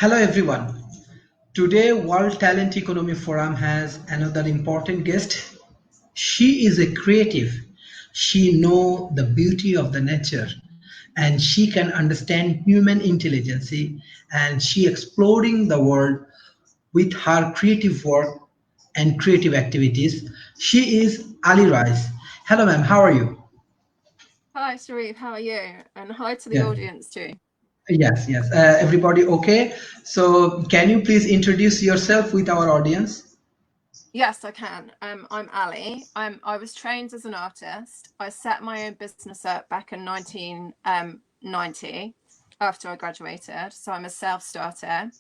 Hello everyone. Today World Talent Economy Forum has another important guest. She is a creative. She knows the beauty of the nature and she can understand human intelligence and she exploring the world with her creative work and creative activities. She is Ali Rice. Hello ma'am, how are you? Hi, Sharif, how are you? And hi to the Yeah. audience too. Yes. Everybody okay? So can you please introduce yourself with our audience? Yes, I can. I'm Ali. I was trained as an artist. I set my own business up back in 1990 after I graduated. So I'm a self-starter.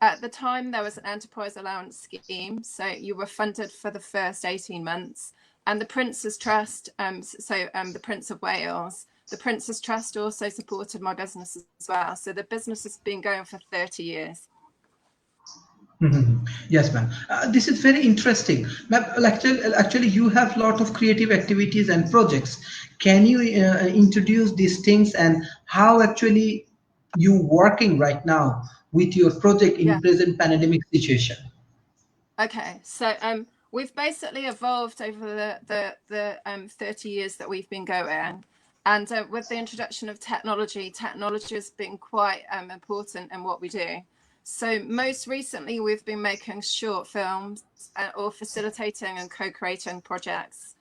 At the time, there was an enterprise allowance scheme. So you were funded for the first 18 months. And the Prince's Trust, the Prince of Wales, the Prince's Trust also supported my business as well. So the business has been going for 30 years. Mhm. Yes, ma'am. This is very interesting. Ma'am, actually, you have a lot of creative activities and projects. Can you introduce these things and how actually you working right now with your project Yeah. in present pandemic situation? Okay, so we've basically evolved over the 30 years that we've been going, and with the introduction of technology has been quite important in what we do. So most recently, we've been making short films or facilitating and co-creating projects.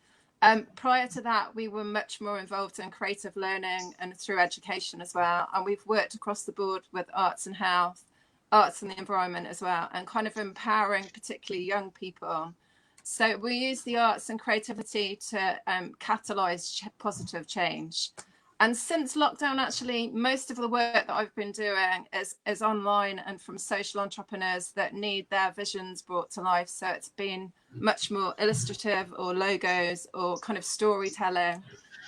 Prior to that, we were much more involved in creative learning and through education as well, and we've worked across the board with arts and health, arts and the environment as well, and kind of empowering particularly young people. So we use the arts and creativity to catalyze positive change. And since lockdown, actually, most of the work that I've been doing is online and from social entrepreneurs that need their visions brought to life. So it's been much more illustrative or logos or kind of storytelling.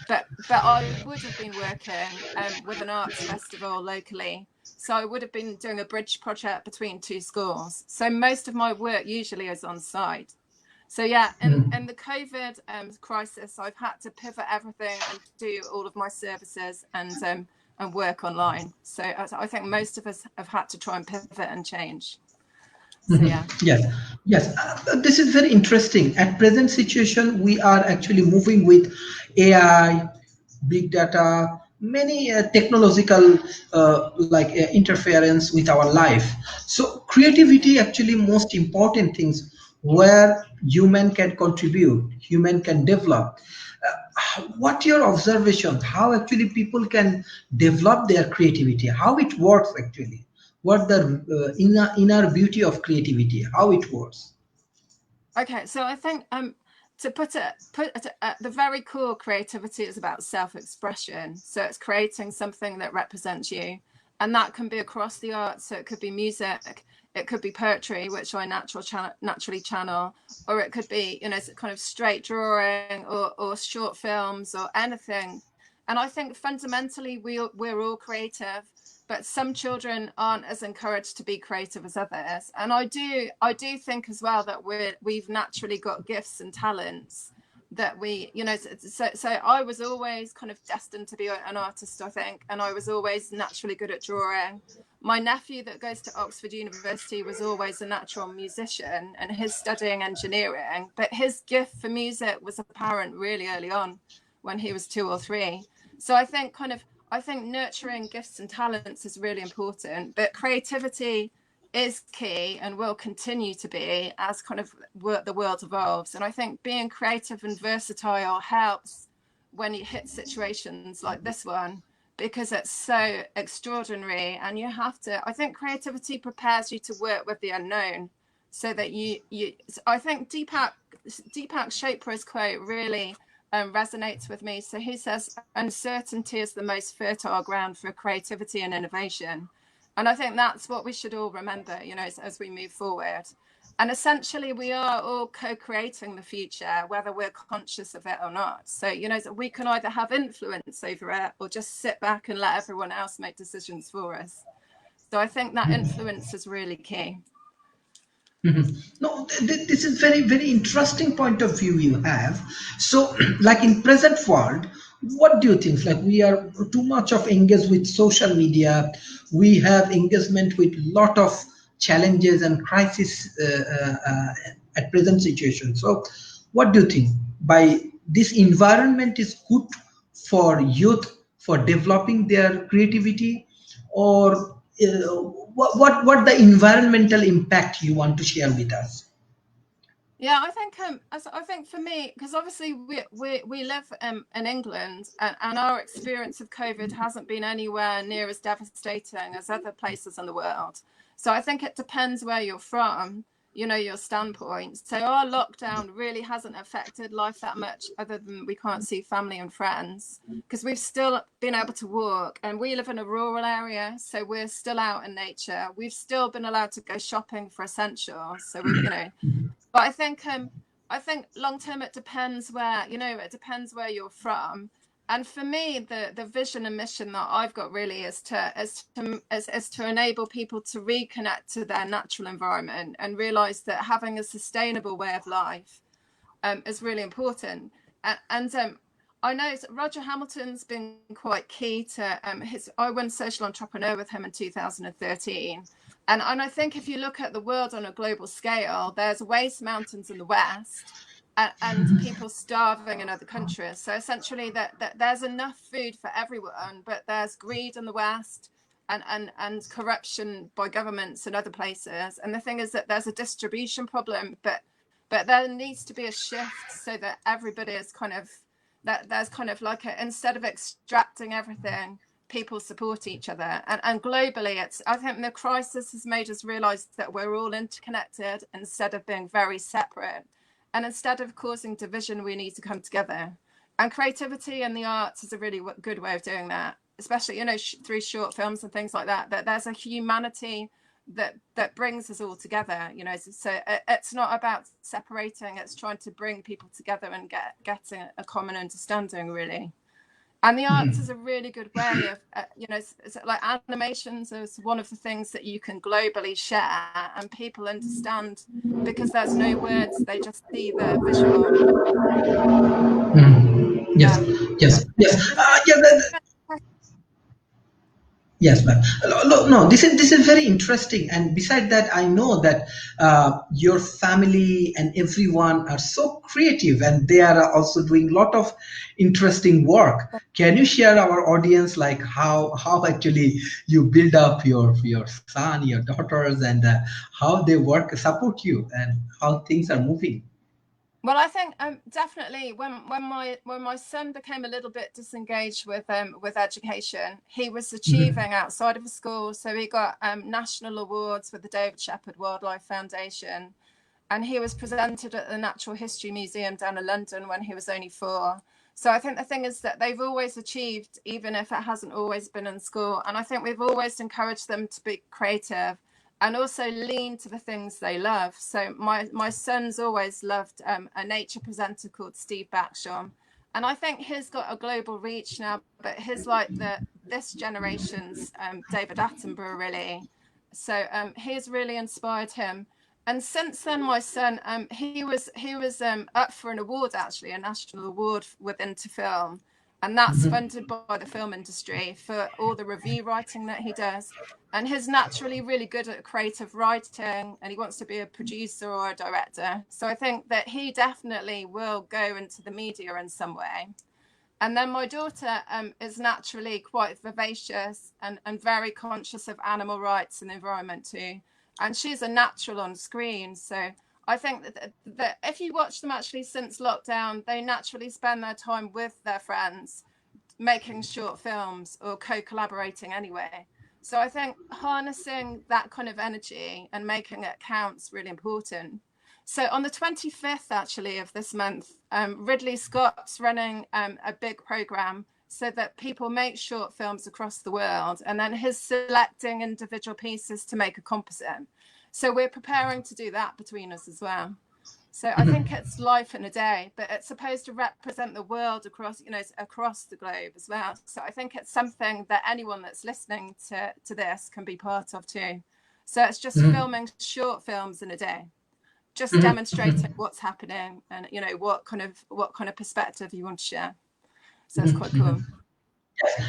But I would have been working with an arts festival locally, so I would have been doing a bridge project between two schools. So most of my work usually is on site. So yeah, in the COVID crisis, I've had to pivot everything and do all of my services and work online. So I think most of us have had to try and pivot and change. So yeah. Yes. This is very interesting. At present situation, we are actually moving with AI, big data, many technological interference with our life. So creativity actually most important things where human can contribute, human can develop. What your observation? How actually people can develop their creativity? How it works actually? What the inner beauty of creativity? How it works? Okay, so I think to put it at the very core, creativity is about self-expression. So it's creating something that represents you, and that can be across the arts. So it could be music, it could be poetry, which I naturally channel, or it could be kind of straight drawing or short films or anything. And I think fundamentally we're all creative, but some children aren't as encouraged to be creative as others. And I do think as well that we've naturally got gifts and talents that so I was always kind of destined to be an artist, I think, and I was always naturally good at drawing. My nephew that goes to Oxford University was always a natural musician and he's studying engineering, but his gift for music was apparent really early on when he was 2 or 3. So I think nurturing gifts and talents is really important, but creativity is key and will continue to be as kind of the world evolves. And I think being creative and versatile helps when you hit situations like this one, because it's so extraordinary. And I think creativity prepares you to work with the unknown, so that I think Deepak Chopra's quote really resonates with me. So he says, uncertainty is the most fertile ground for creativity and innovation. And I think that's what we should all remember, as we move forward. And essentially, we are all co-creating the future, whether we're conscious of it or not. So, we can either have influence over it or just sit back and let everyone else make decisions for us. So I think that influence is really key. No, this is very interesting point of view you have. So, like in present world, what do you think? Like we are too much of engaged with social media. We have engagement with lot of challenges and crisis at present situation. So, what do you think? By this environment is good for youth for developing their creativity, or what the environmental impact you want to share with us? Yeah, I think for me, because obviously we live in England, and our experience of COVID hasn't been anywhere near as devastating as other places in the world. So I think it depends where you're from, you know, your standpoint. So our lockdown really hasn't affected life that much, other than we can't see family and friends, because we've still been able to walk, and we live in a rural area, so we're still out in nature. We've still been allowed to go shopping for essentials. So we, you know, but I think long term it depends where, you know, it depends where you're from. And for me, the vision and mission that I've got really is to enable people to reconnect to their natural environment and realize that having a sustainable way of life is really important. And I know Roger Hamilton's been quite key to his. I won Social Entrepreneur with him in 2013. And I think if you look at the world on a global scale, there's waste mountains in the West, and people starving in other countries. So essentially that there's enough food for everyone, but there's greed in the West, and corruption by governments in other places. And the thing is that there's a distribution problem, but there needs to be a shift so that everybody is kind of, that there's kind of like instead of extracting everything, people support each other. And globally, I think the crisis has made us realize that we're all interconnected instead of being very separate. And instead of causing division, we need to come together. And creativity and the arts is a really good way of doing that, especially, you know, through short films and things like that, that there's a humanity that brings us all together, you know. So it's not about separating, it's trying to bring people together and getting a common understanding, really. And the arts is a really good way of, you know, it's like animations is one of the things that you can globally share and people understand, because there's no words, they just see the visual. Yes, Yeah. yes, yes. Does that, Yeah, yes, ma'am. No, this is very interesting. And beside that, I know that your family and everyone are so creative, and they are also doing a lot of interesting work. Can you share our audience like how actually you build up your son, your daughters, and how they work support you, and how things are moving? well, I think definitely when my son became a little bit disengaged with education, he was Mhm. achieving outside of the school. So he got national awards with the David Shepard Wildlife Foundation, and he was presented at the Natural History Museum down in London when he was only 4. So I think the thing is that they've always achieved, even if it hasn't always been in school. And I think we've always encouraged them to be creative and also lean to the things they love. So my son's always loved a nature presenter called Steve Backsham, and I think he's got a global reach now. But he's like this generation's David Attenborough, really. So he's really inspired him. And since then, my son, he was up for an award, actually, a national award within to film, and that's funded by the film industry for all the review writing that he does. And he's naturally really good at creative writing, and he wants to be a producer or a director. So I think that he definitely will go into the media in some way. And then my daughter is naturally quite vivacious and very conscious of animal rights and the environment too. And she's a natural on screen. So I think that if you watch them actually since lockdown, they naturally spend their time with their friends making short films or co-collaborating anyway. So I think harnessing that kind of energy and making it count is really important. So on the 25th, actually, of this month, Ridley Scott's running a big program so that people make short films across the world, and then he's selecting individual pieces to make a composite. So we're preparing to do that between us as well. So I think it's life in a day, but it's supposed to represent the world across, you know, across the globe as well. So I think it's something that anyone that's listening to this can be part of too. So it's just filming short films in a day, just demonstrating what's happening and, you know, what kind of perspective you want to share. So it's quite cool.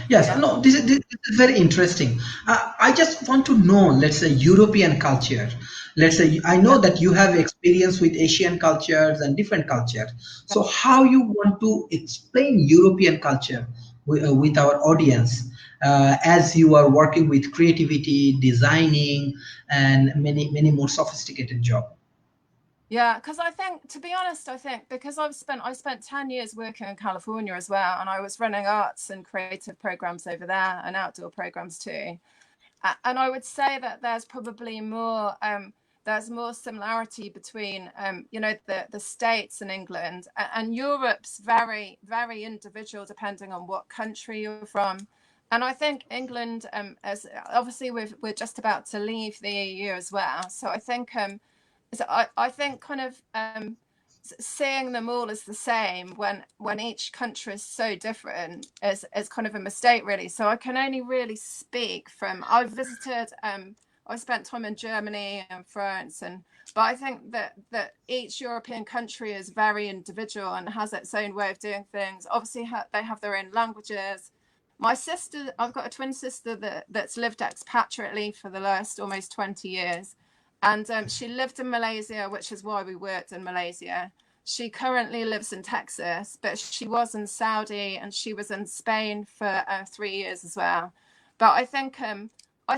Yes, Yeah. no, this is very interesting. I just want to know, let's say, European culture. Let's say, I Yeah. know that you have experience with Asian cultures and different cultures. So, how you want to explain European culture with our audience as you are working with creativity, designing, and many more sophisticated job? Yeah, because I think, to be honest, I think because I spent 10 years working in California as well, and I was running arts and creative programs over there and outdoor programs too. And I would say that there's more similarity between the States and England, and Europe's very individual depending on what country you're from. And I think England, as obviously we're just about to leave the EU as well, so I think I think kind of seeing them all as the same when each country is so different is kind of a mistake, really. So I can only really speak from I've visited I spent time in Germany and France, but I think that each European country is very individual and has its own way of doing things. Obviously they have their own languages. My sister, I've got a twin sister that's lived expatriately for the last almost 20 years. And she lived in Malaysia, which is why we worked in Malaysia. She currently lives in Texas, but she was in Saudi and she was in Spain for 3 years as well. But I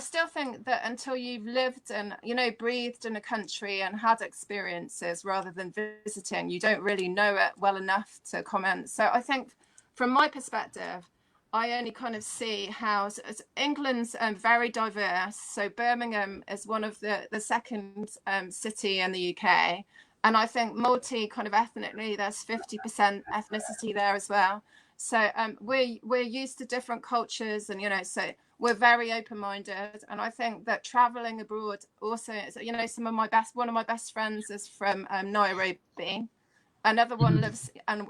still think that until you've lived and, breathed in a country and had experiences rather than visiting, you don't really know it well enough to comment. So I think from my perspective, I only kind of see how England's very diverse. So Birmingham is one of the second city in the UK. And I think multi kind of ethnically, there's 50% ethnicity there as well. So we're used to different cultures, and so we're very open-minded. And I think that traveling abroad also, one of my best friends is from Nairobi. Another one lives and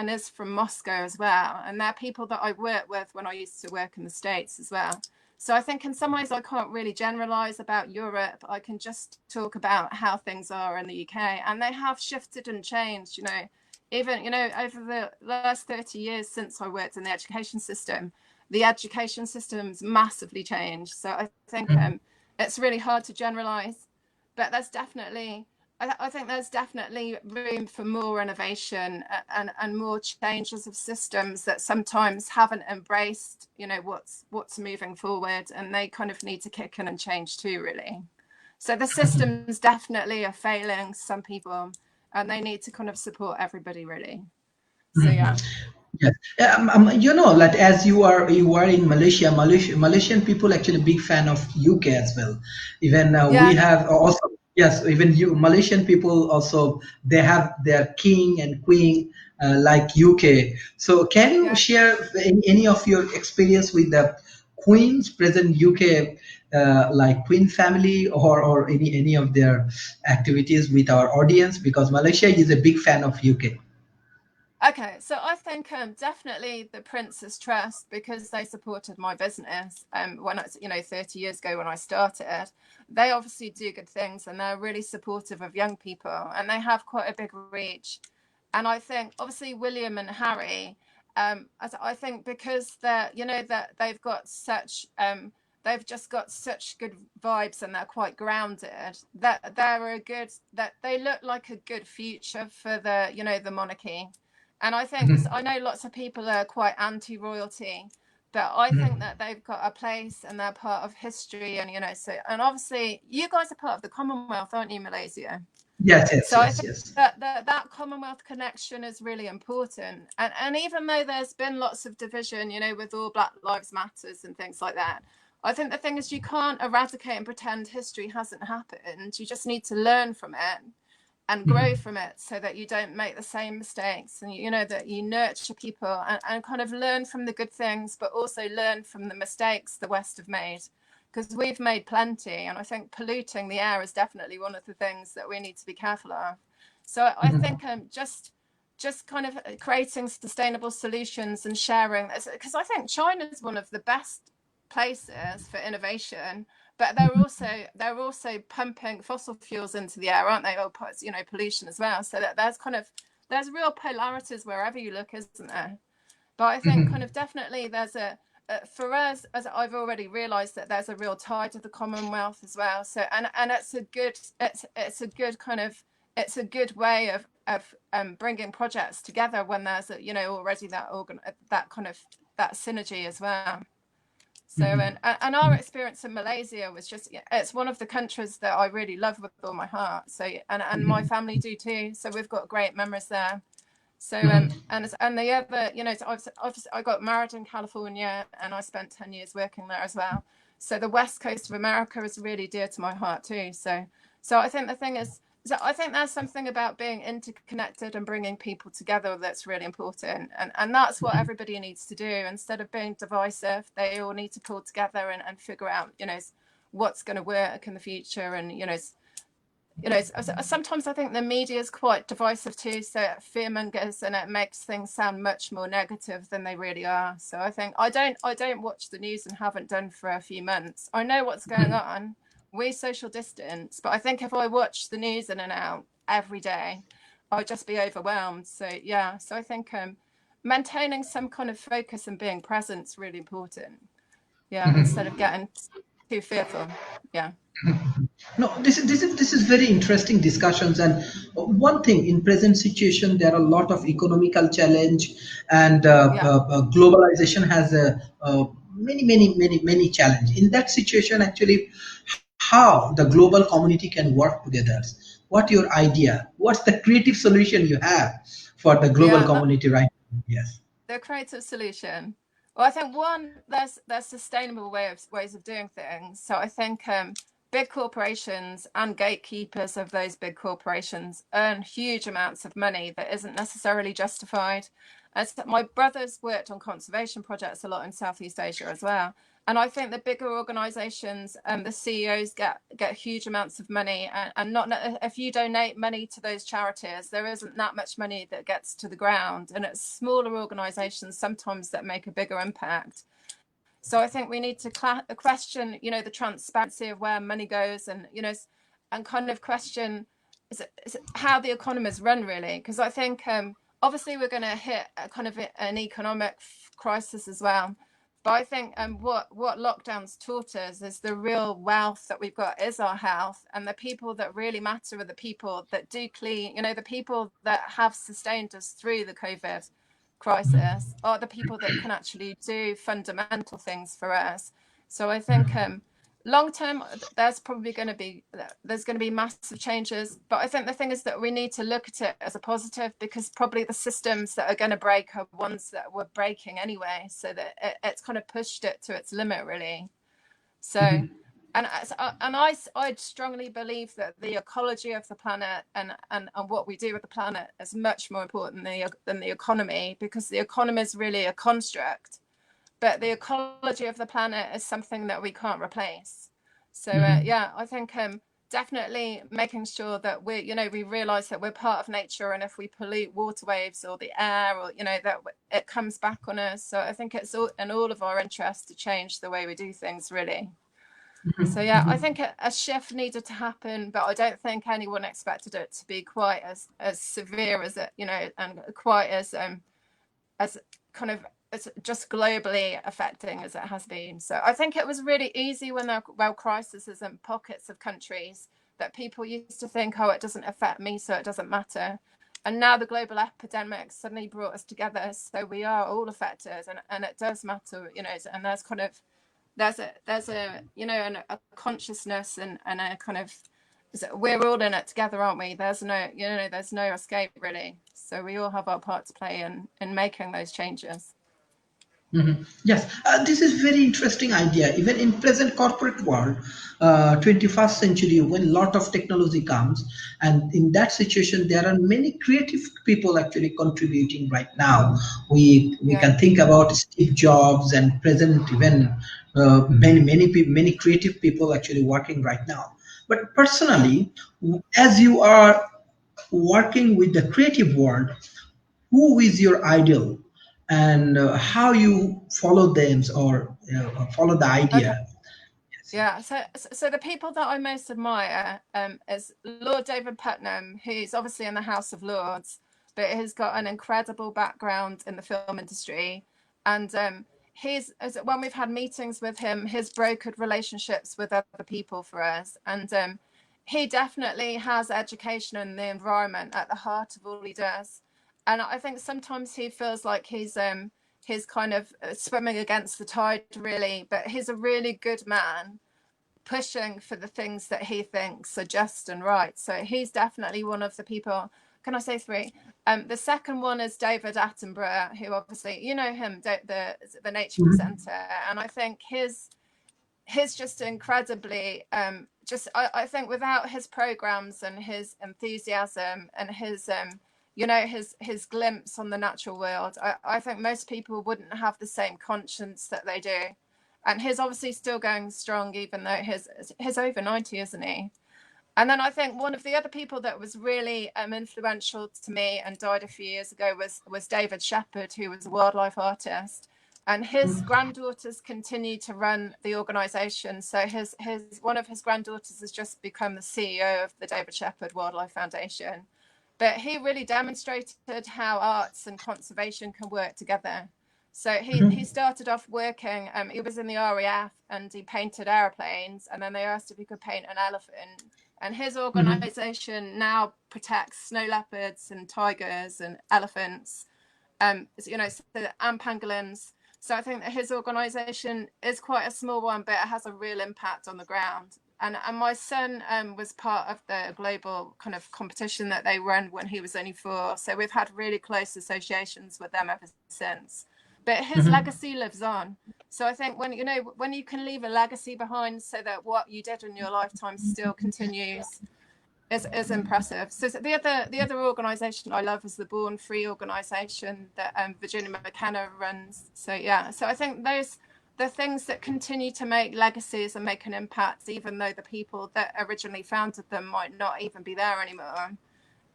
is from Moscow as well. And they're people that I worked with when I used to work in the States as well. So I think in some ways I can't really generalize about Europe. I can just talk about how things are in the UK. And they have shifted and changed, even, over the last 30 years since I worked in the education system's massively changed. So I think it's really hard to generalize, but I think there's definitely room for more innovation and more changes of systems that sometimes haven't embraced, what's moving forward, and they kind of need to kick in and change too, really. So the systems definitely are failing some people, and they need to kind of support everybody, really. So yeah. Yes. Like as you are in Malaysian people actually big fan of UK as well. Even we Yeah, no, have also, yes, even you Malaysian people also, they have their king and queen like UK. So can you yeah. share any of your experience with the queens present UK, like Queen family, or any of their activities with our audience, because Malaysia is a big fan of UK. Okay, so I think definitely the Prince's Trust, because they supported my business when I, 30 years ago when I started. They obviously do good things, and they're really supportive of young people, and they have quite a big reach. And I think obviously William and Harry, I think because that they've just got such good vibes, and they're quite grounded, that they look like a good future for the monarchy. And I think I know lots of people are quite anti-royalty, but I think that they've got a place and they're part of history. And and obviously you guys are part of the Commonwealth, aren't you, Malaysia? Yes, yes, So I yes, think yes. that Commonwealth connection is really important. And even though there's been lots of division, with all Black Lives Matters and things like that, I think the thing is you can't eradicate and pretend history hasn't happened. You just need to learn from it and grow from it, so that you don't make the same mistakes, and that you nurture people and kind of learn from the good things, but also learn from the mistakes the West have made, because we've made plenty. And I think polluting the air is definitely one of the things that we need to be careful of. So I think just kind of creating sustainable solutions and sharing, because I think China is one of the best places for innovation, but they're also pumping fossil fuels into the air, aren't they? Or pollution as well. So that there's real polarities wherever you look, isn't there? But I think kind of definitely there's for us, as I've already realised, that there's a real tie to the Commonwealth as well. So and it's a good it's a good kind of it's a good way of bringing projects together when there's already that kind of that synergy as well. So and our experience in Malaysia was just it's one of the countries that I really love with all my heart. So and my family do too. So we've got great memories there. So and the other, I got married in California and I spent 10 years working there as well. So the West Coast of America is really dear to my heart too. So I think the thing is, so I think there's something about being interconnected and bringing people together that's really important. And that's what everybody needs to do. Instead of being divisive, they all need to pull together and figure out, what's going to work in the future. And, sometimes I think the media is quite divisive too, so it fearmongers and it makes things sound much more negative than they really are. So I think I don't watch the news and haven't done for a few months. I know what's going on. We social distance, but I think if I watch the news in and out every day, I'd just be overwhelmed. So yeah, so I think maintaining some kind of focus and being present is really important. Yeah, instead of getting too fearful. Yeah. No, this is very interesting discussions. And one thing, in present situation, there are a lot of economical challenge, and Yeah. globalization has many challenge. In that situation, actually, how the global community can work together. What your idea? What's the creative solution you have for the global Yeah, community right now? Yes. the creative solution. Well, I think there's sustainable ways of doing things. So I think big corporations and gatekeepers of those big corporations earn huge amounts of money that isn't necessarily justified. As my brother's worked on conservation projects a lot in Southeast Asia as well. And I think the bigger organizations and the CEOs get huge amounts of money, and not if you donate money to those charities, there isn't that much money that gets to the ground, and it's smaller organizations sometimes that make a bigger impact. So I think we need to question, the transparency of where money goes, and and kind of question is it how the economy is run really, because I think obviously we're going to hit a kind of an economic crisis as well. But I think what lockdowns taught us is the real wealth that we've got is our health, and the people that really matter are the people that do clean, the people that have sustained us through the COVID crisis are the people that can actually do fundamental things for us. So I think long term there's going to be massive changes, but I think the thing is that we need to look at it as a positive, because probably the systems that are going to break are ones that were breaking anyway, so that it's kind of pushed it to its limit really. So and I strongly believe that the ecology of the planet and what we do with the planet is much more important than the economy, because the economy is really a construct, but the ecology of the planet is something that we can't replace. So yeah, I think definitely making sure that we realize that we're part of nature, and if we pollute waterways or the air, or that it comes back on us. So I think it's in all of our interest to change the way we do things really. So yeah, I think a shift needed to happen, but I don't think anyone expected it to be quite as severe as it, and quite as kind of as just globally affecting as it has been. So I think it was really easy when there were crises in pockets of countries that people used to think, oh, it doesn't affect me, so it doesn't matter. And now the global epidemic suddenly brought us together, so we are all affected, and it does matter, and there's kind of there's a a consciousness and a kind of we're all in it together, aren't we? There's no escape really. So we all have our part to play in making those changes. Yes, this is very interesting idea. Even in present corporate world, 21st century, when lot of technology comes, and in that situation, there are many creative people actually contributing right now. We Yeah. can think about Steve Jobs, and present even many creative people actually working right now. But Yeah. personally, as you are working with the creative world, who is your idol, and how you follow them, or follow the Okay. idea. Yeah, so the people that I most admire is Lord David Putnam, who's obviously in the House of Lords, but has got an incredible background in the film industry. And when we've had meetings with him, he's brokered relationships with other people for us. And he definitely has education and the environment at the heart of all he does. And I think sometimes he feels like he's kind of swimming against the tide, really. But he's a really good man, pushing for the things that he thinks are just and right. So he's definitely one of the people. Can I say three? The second one is David Attenborough, who obviously, you know him, the Nature Presenter. And I think his just incredibly, I think without his programs and his enthusiasm and his, his glimpse on the natural world, I think most people wouldn't have the same conscience that they do. And he's obviously still going strong, even though he's over 90, isn't he? And then I think one of the other people that was really influential to me and died a few years ago was David Shepard, who was a wildlife artist. And his granddaughters continue to run the organization. So one of his granddaughters has just become the CEO of the David Shepard Wildlife Foundation. But he really demonstrated how arts and conservation can work together. So he started off working, he was in the RAF and he painted airplanes, and then they asked if he could paint an elephant. And his organization now protects snow leopards and tigers and elephants, and pangolins. So I think that his organization is quite a small one, but it has a real impact on the ground. And my son was part of the global kind of competition that they run when he was only 4. So we've had really close associations with them ever since. But his legacy lives on. So I think when you can leave a legacy behind so that what you did in your lifetime still continues is impressive. So the other organization I love is the Born Free organization that Virginia McKenna runs. So yeah, so I think the things that continue to make legacies and make an impact, even though the people that originally founded them might not even be there anymore.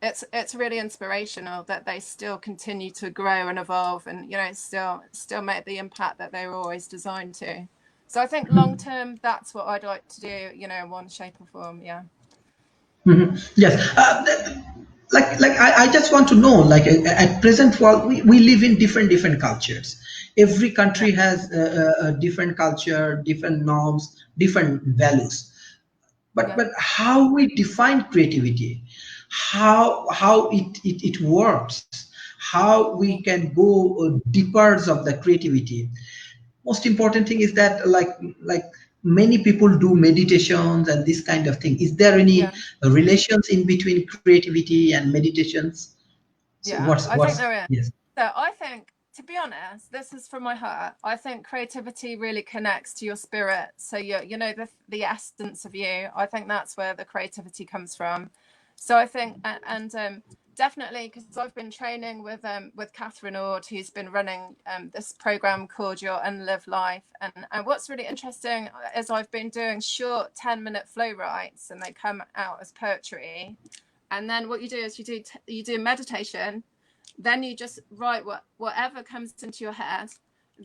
It's really inspirational that they still continue to grow and evolve, and still make the impact that they were always designed to. So I think long term, that's what I'd like to do, in one shape or form. Yeah. Yes. I just want to know, like at present world, we live in different cultures. Every country Yeah. has a different culture, different norms, different values. But how we define creativity, how it works, how we can go deeper of the creativity. Most important thing is that like many people do meditations and this kind of thing. Is there any Yeah. relations in between creativity and meditations? So Yeah, I think what's there is. yes. So I think, to be honest, this is from my heart. I think creativity really connects to your spirit. So the essence of you. I think that's where the creativity comes from. So I think, and definitely, because I've been training with Catherine Ord, who's been running this program called Your Unlived Life. And what's really interesting is I've been doing short 10-minute flow writes, and they come out as poetry. And then what you do is you do meditation, then you just write whatever comes into your head.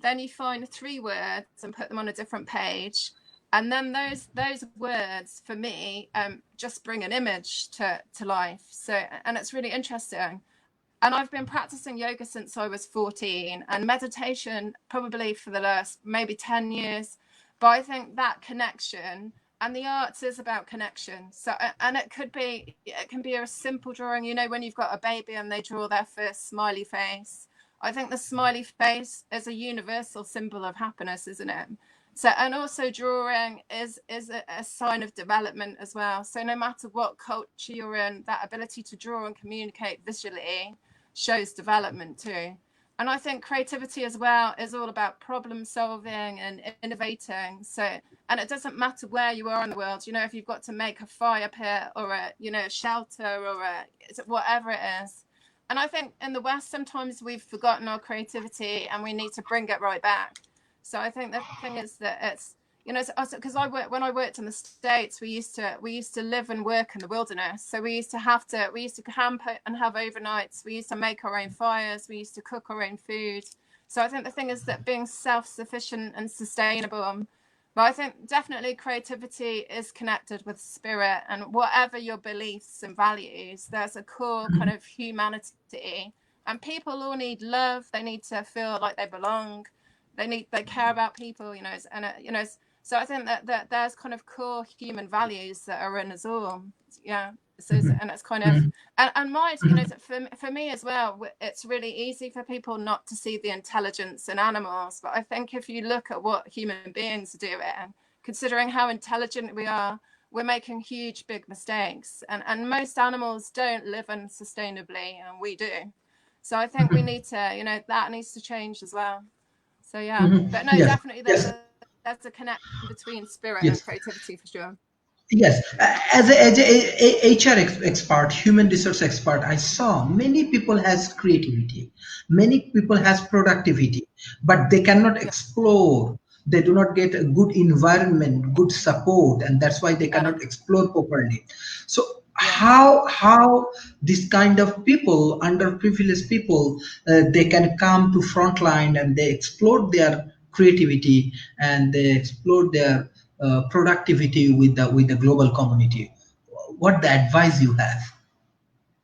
Then you find 3 words and put them on a different page. And then those words, for me, just bring an image to life. So, and it's really interesting. And I've been practicing yoga since I was 14, and meditation probably for the last maybe 10 years. But I think that connection, and the arts is about connection. So, and it can be a simple drawing, when you've got a baby and they draw their first smiley face. I think the smiley face is a universal symbol of happiness, isn't it? So, and also drawing is a sign of development as well. So no matter what culture you're in, that ability to draw and communicate visually shows development too. And I think creativity as well is all about problem solving and innovating. So, and it doesn't matter where you are in the world, if you've got to make a fire pit or a shelter or whatever it is. And I think in the West, sometimes we've forgotten our creativity and we need to bring it right back. So I think the thing is that it's, because when I worked in the States, we used to live and work in the wilderness. So we used to camp and have overnights. We used to make our own fires. We used to cook our own food. So I think the thing is that being self-sufficient and sustainable. But I think definitely creativity is connected with spirit, and whatever your beliefs and values, there's a core kind of humanity. And people all need love. They need to feel like they belong. they care about people, and so I think that there's kind of core human values that are in us all. Yeah. So, Mhm, and it's kind of, mhm, and my, mhm, for me as well, it's really easy for people not to see the intelligence in animals. But I think if you look at what human beings are doing, considering how intelligent we are, we're making huge, big mistakes. And most animals don't live unsustainably, and we do. So I think we mhm, need to, that needs to change as well. So yeah, mhm. but no, Yes, definitely yes, there's a connection between spirit and yes. creativity for sure. Yes, as a HR expert, human resource expert, I saw many people has creativity, many people has productivity, but they cannot Yeah, explore. They do not get a good environment, good support, and that's why they yeah, cannot explore properly. So yeah. how this kind of people, underprivileged people, they can come to frontline and they explore their creativity and they explore their productivity with the global community. What the advice you have?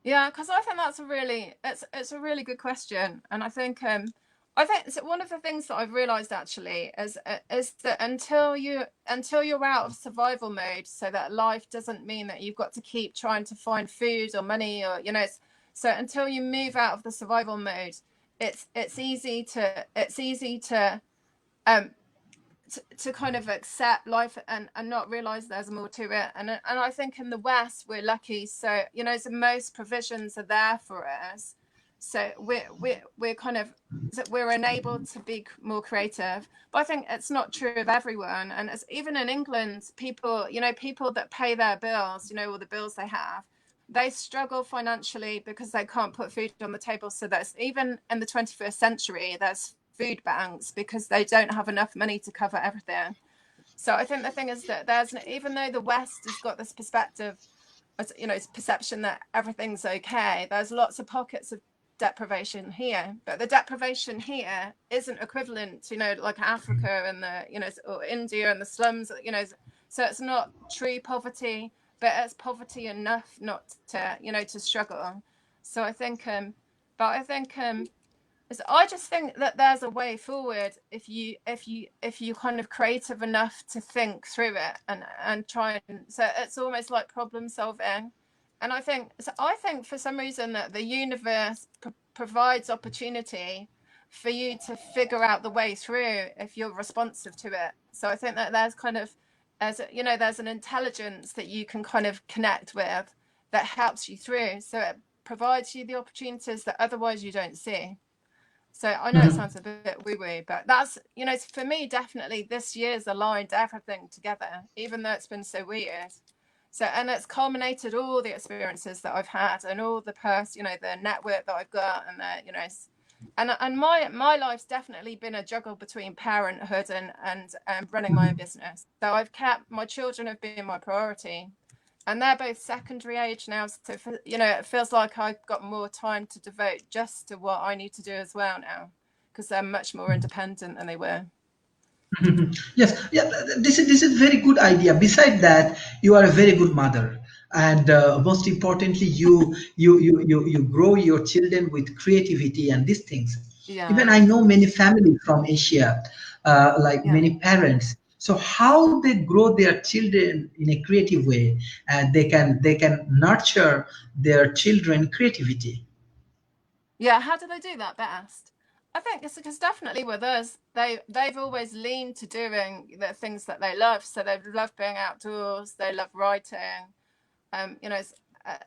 Yeah, because I think that's a really it's a really good question, and I think so one of the things that I've realized actually is that until you're out of survival mode, so that life doesn't mean that you've got to keep trying to find food or money or so until you move out of the survival mode, it's easy um to kind of accept life and not realize there's more to it. And I think in the West we're lucky. So so most provisions are there for us. So we're kind of we're enabled to be more creative. But I think it's not true of everyone. And it's, even in England, people people that pay their bills, all the bills they have. They struggle financially because they can't put food on the table. So that's even in the 21st century, there's food banks because they don't have enough money to cover everything. So I think the thing is that even though the West has got this perspective, perception that everything's okay, there's lots of pockets of deprivation here, but the deprivation here isn't equivalent to like Africa and the or India and the slums, so it's not true poverty, but it's poverty enough not to to struggle. So I think but I think so I just think that there's a way forward if you kind of creative enough to think through it and try, and so it's almost like problem solving. And I think for some reason that the universe provides opportunity for you to figure out the way through if you're responsive to it. So I think that there's kind of there's an intelligence that you can kind of connect with that helps you through. So it provides you the opportunities that otherwise you don't see. So I know it Mhm, sounds a bit woo-woo, but that's, for me, definitely this year's aligned everything together, even though it's been so weird. So, and it's culminated all the experiences that I've had and all the the network that I've got, and and my life's definitely been a juggle between parenthood and running my own mhm. business. So I've kept, my children have been my priority, and they're both secondary age now, so it feels like I've got more time to devote just to what I need to do as well now, because they're much more independent than they were. Yes, yeah, this is very good idea. Beside that, you are a very good mother, and most importantly, you grow your children with creativity and these things. Even Yeah, I know many families from Asia, like yeah, many parents. So how they grow their children in a creative way, and they can nurture their children creativity. yeah. How do they do that best? I think it's because definitely with us, they've always leaned to doing the things that they love. So they love being outdoors, they love writing, um, you know,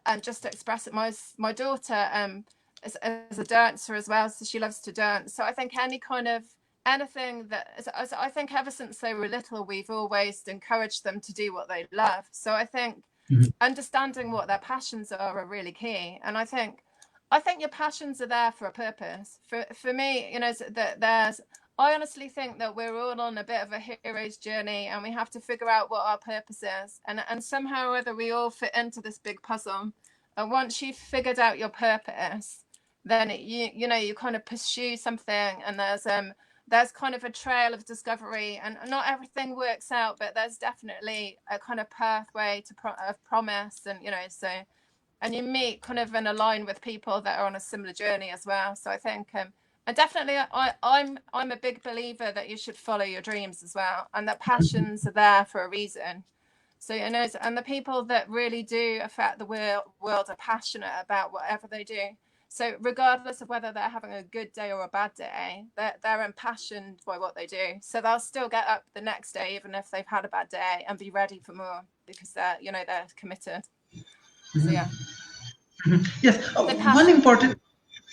and just to express it. My daughter is a dancer as well, so she loves to dance. So I think any kind of anything I think ever since they were little, we've always encouraged them to do what they love. So I think Mhm, understanding what their passions are really key. And I think your passions are there for a purpose. For me, that there's I honestly think that we're all on a bit of a hero's journey, and we have to figure out what our purpose is. And somehow or other, we all fit into this big puzzle. And once you've figured out your purpose, then you kind of pursue something, and there's kind of a trail of discovery, and not everything works out, but there's definitely a kind of pathway to of promise, and and you meet kind of and align with people that are on a similar journey as well. So I think And definitely, I'm a big believer that you should follow your dreams as well, and that passions are there for a reason. So, you know, and the people that really do affect the world are passionate about whatever they do. So regardless of whether they're having a good day or a bad day, they're impassioned by what they do. So they'll still get up the next day, even if they've had a bad day, and be ready for more because they're committed. So yeah, Yes, the one passion. important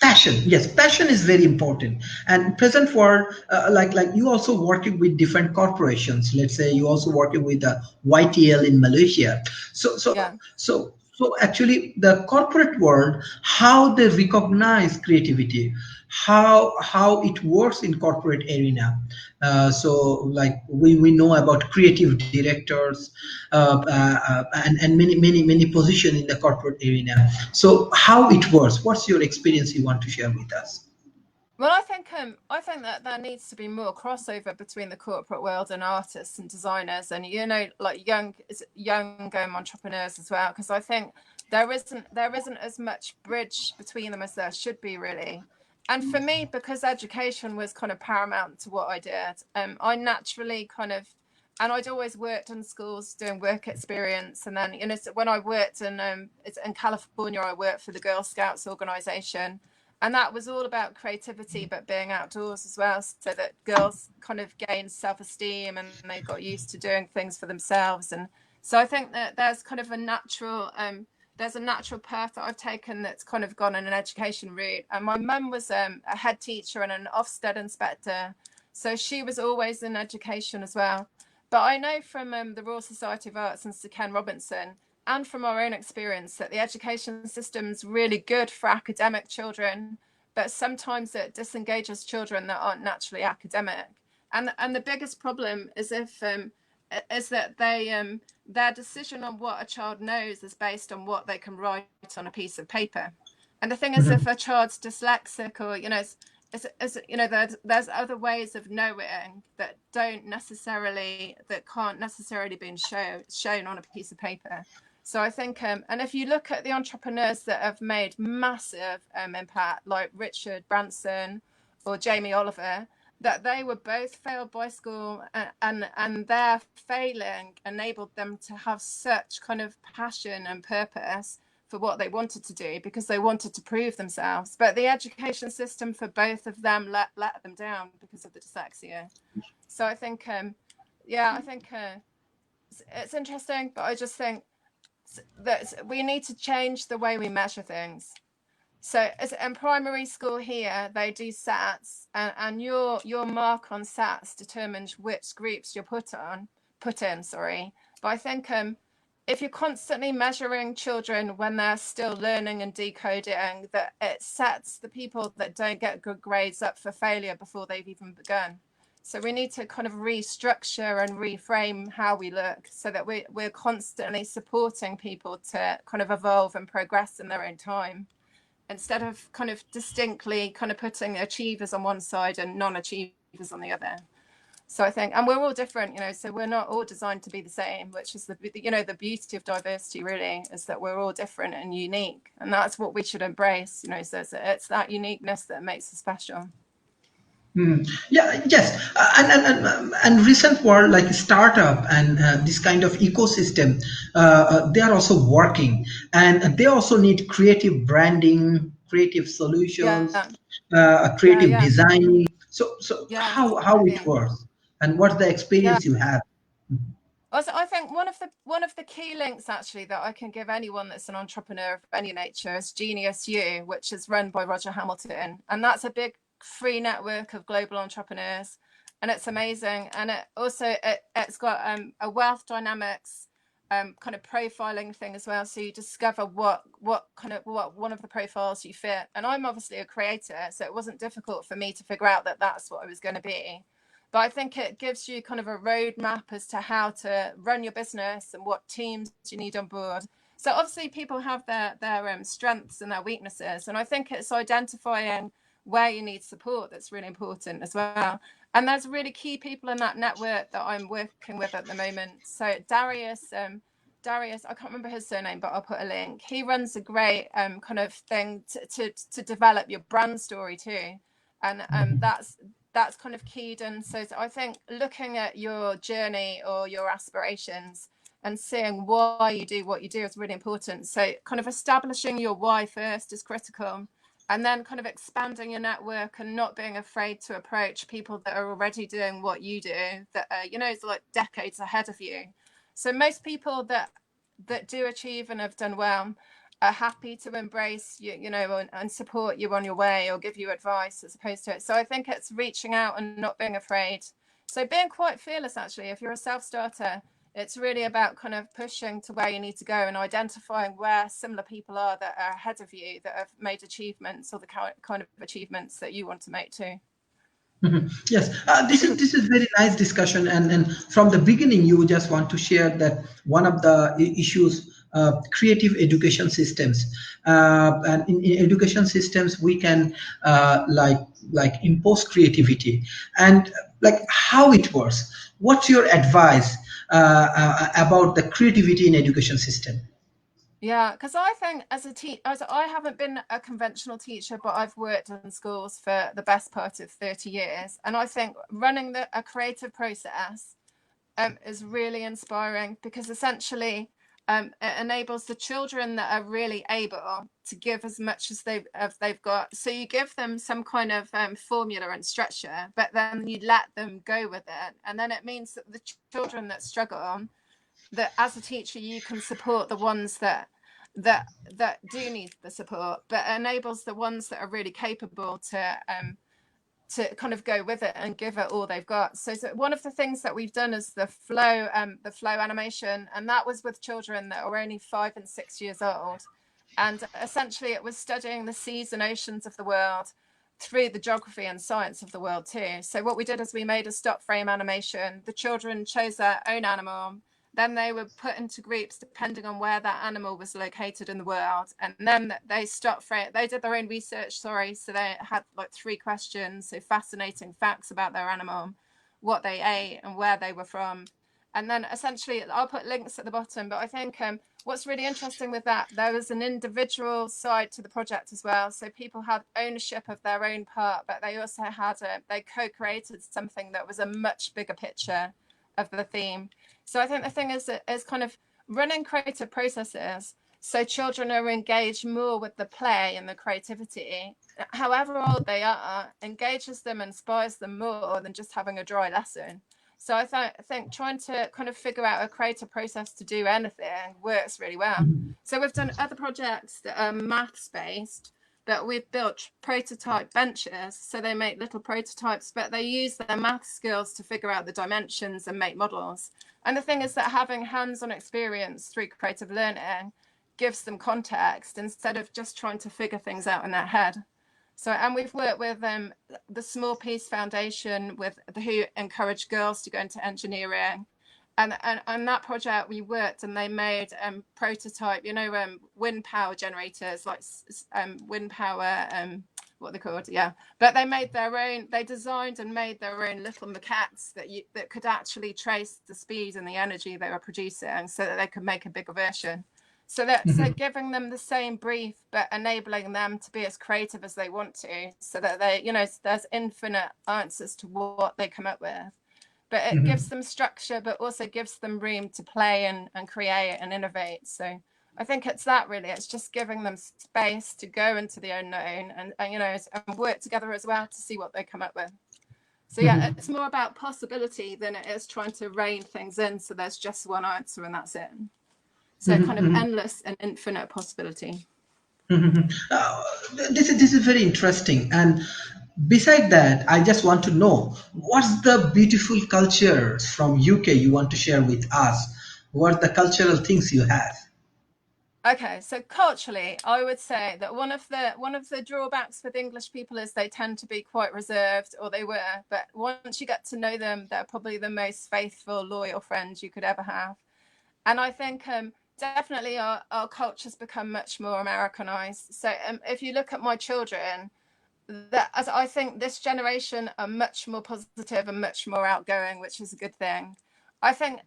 passion. Yes, passion is very important. And present for like you also working with different corporations. Let's say you also working with YTL in Malaysia. So so Yeah. so actually the corporate world, how they recognize creativity, how it works in corporate arena. So like we know about creative directors and many position in the corporate arena. So how it works? What's your experience you want to share with us? Well, I think that there needs to be more crossover between the corporate world and artists and designers, and like young entrepreneurs as well. Because I think there isn't as much bridge between them as there should be, really. And for me, because education was kind of paramount to what I did, I naturally kind of, and I'd always worked in schools doing work experience, and then so when I worked in California, I worked for the Girl Scouts organization, and that was all about creativity but being outdoors as well, so that girls kind of gained self-esteem and they got used to doing things for themselves. And so I think that there's kind of a natural path that I've taken that's kind of gone in an education route. And my mum was a head teacher and an Ofsted inspector, so she was always in education as well. But I know from the Royal Society of Arts and Sir Ken Robinson, and from our own experience, that the education system's really good for academic children, but sometimes it disengages children that aren't naturally academic. And the biggest problem is that their decision on what a child knows is based on what they can write on a piece of paper. And the thing is, if a child's dyslexic, or there's other ways of knowing that can't necessarily be shown on a piece of paper. So I think, and if you look at the entrepreneurs that have made massive impact, like Richard Branson or Jamie Oliver, that they were both failed by school, and their failing enabled them to have such kind of passion and purpose for what they wanted to do, because they wanted to prove themselves. But the education system for both of them let them down because of the dyslexia. So I think, I think it's interesting, but I just think that we need to change the way we measure things. So in primary school here, they do SATs, and your mark on SATs determines which groups you're put in. Sorry, but I think if you're constantly measuring children when they're still learning and decoding, that it sets the people that don't get good grades up for failure before they've even begun. So we need to kind of restructure and reframe how we look, so that we're constantly supporting people to kind of evolve and progress in their own time, instead of kind of distinctly kind of putting achievers on one side and non-achievers on the other. So I think, and we're all different, so we're not all designed to be the same, which is the beauty of diversity, really, is that we're all different and unique, and that's what we should embrace. So it's that uniqueness that makes us special. Yeah, yes, and recent world like startup and this kind of ecosystem, they are also working, and they also need creative branding, creative solutions, Yeah, creative yeah, designing. So yeah, how it definitely. works, and what's the Yeah. experience you have? Also, I think one of the key links actually that I can give anyone that's an entrepreneur of any nature is Genius U, which is run by Roger Hamilton, and that's a big free network of global entrepreneurs, and it's amazing. And it's got a wealth dynamics kind of profiling thing as well, so you discover what one of the profiles you fit. And I'm obviously a creator, so it wasn't difficult for me to figure out that that's what I was going to be. But I think it gives you kind of a roadmap as to how to run your business and what teams you need on board. So obviously people have their strengths and their weaknesses, and I think it's identifying where you need support that's really important as well. And there's really key people in that network that I'm working with at the moment. So Darius, I can't remember his surname, but I'll put a link. He runs a great kind of thing to develop your brand story too. And that's kind of keyed in. So I think looking at your journey or your aspirations and seeing why you do what you do is really important. So kind of establishing your why first is critical, and then kind of expanding your network and not being afraid to approach people that are already doing what you do, that are, you know, it's like decades ahead of you. So most people that do achieve and have done well are happy to embrace you, you know, and support you on your way or give you advice as opposed to it. So I think it's reaching out and not being afraid. So being quite fearless, actually, if you're a self-starter, it's really about kind of pushing to where you need to go and identifying where similar people are that are ahead of you, that have made achievements or the kind of achievements that you want to make too. Yes, this is very nice discussion, and from the beginning, you just want to share that one of the issues, creative education systems, and in education systems, we can like impose creativity, and like how it works. What's your advice about the creativity in education system? Yeah, because I think as I haven't been a conventional teacher, but I've worked in schools for the best part of 30 years. And I think running a creative process is really inspiring, because essentially it enables the children that are really able to give as much as they've got. So you give them some kind of formula and structure, but then you let them go with it. And then it means that the children that struggle, that as a teacher you can support the ones that do need the support, but enables the ones that are really capable to kind of go with it and give it all they've got. So one of the things that we've done is the flow animation, and that was with children that were only 5 and 6 years old, and essentially it was studying the seas and oceans of the world through the geography and science of the world too. So what we did is we made a stop frame animation. The children chose their own animal, then they were put into groups depending on where that animal was located in the world, and then they did their own research, so they had like 3 questions, so fascinating facts about their animal, what they ate and where they were from. And then essentially I'll put links at the bottom, but I think what's really interesting with that, there was an individual side to the project as well, so people had ownership of their own part, but they also they co-created something that was a much bigger picture of the theme. So I think the thing is kind of running creative processes so children are engaged more with the play and the creativity, however old they are, engages them, inspires them more than just having a dry lesson. So I think trying to kind of figure out a creative process to do anything works really well. So we've done other projects that are maths based, but we've built prototype benches. So they make little prototypes, but they use their math skills to figure out the dimensions and make models. And the thing is that having hands-on experience through creative learning gives them context instead of just trying to figure things out in their head. So, and we've worked with the Small Piece Foundation, who encourage girls to go into engineering. And that project we worked, and they made prototype, wind power generators, like wind power, what they're called, yeah. But they made their own. They designed and made their own little maquettes that could actually trace the speed and the energy they were producing, so that they could make a bigger version. So giving them the same brief, but enabling them to be as creative as they want to, so that there's infinite answers to what they come up with. But it gives them structure, but also gives them room to play and create and innovate. So I think it's that, really. It's just giving them space to go into the unknown and work together as well to see what they come up with. So yeah, it's more about possibility than it is trying to rein things in so there's just one answer and that's it. So kind of endless and infinite possibility. This is very interesting. And beside that, I just want to know what's the beautiful cultures from UK you want to share with us? What are the cultural things you have? Okay, so culturally, I would say that one of the drawbacks with English people is they tend to be quite reserved, or they were. But once you get to know them, they're probably the most faithful, loyal friends you could ever have. And I think definitely our culture's become much more Americanized. So if you look at my children, as I think this generation are much more positive and much more outgoing, which is a good thing. I think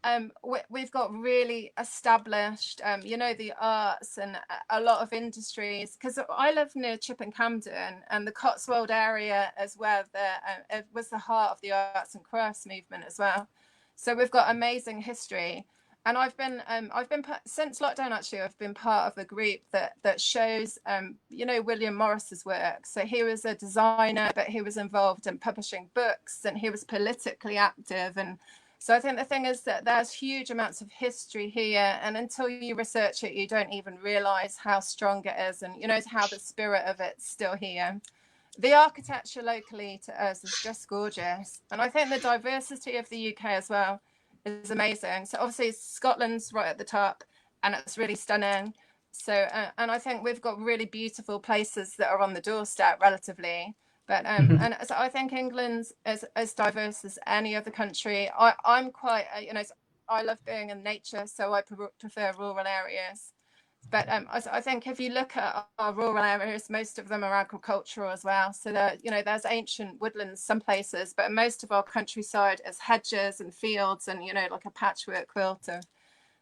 we've got really established, the arts and a lot of industries. Because I live near Chipping Campden, and the Cotswold area is where it was the heart of the arts and crafts movement as well. So we've got amazing history. And I've been since lockdown, actually. I've been part of a group that shows William Morris's work. So he was a designer, but he was involved in publishing books, and he was politically active. And so I think the thing is that there's huge amounts of history here, and until you research it, you don't even realize how strong it is, and how the spirit of it's still here. The architecture locally to us is just gorgeous, and I think the diversity of the UK as well is amazing. So obviously Scotland's right at the top, and it's really stunning. So and I think we've got really beautiful places that are on the doorstep relatively. But Mhm. and so I think England's as diverse as any other country. I'm quite I love being in nature, so I prefer rural areas. But I think if you look at our rural areas, most of them are agricultural as well. So there's ancient woodlands some places, but most of our countryside is hedges and fields, and like a patchwork quilt of.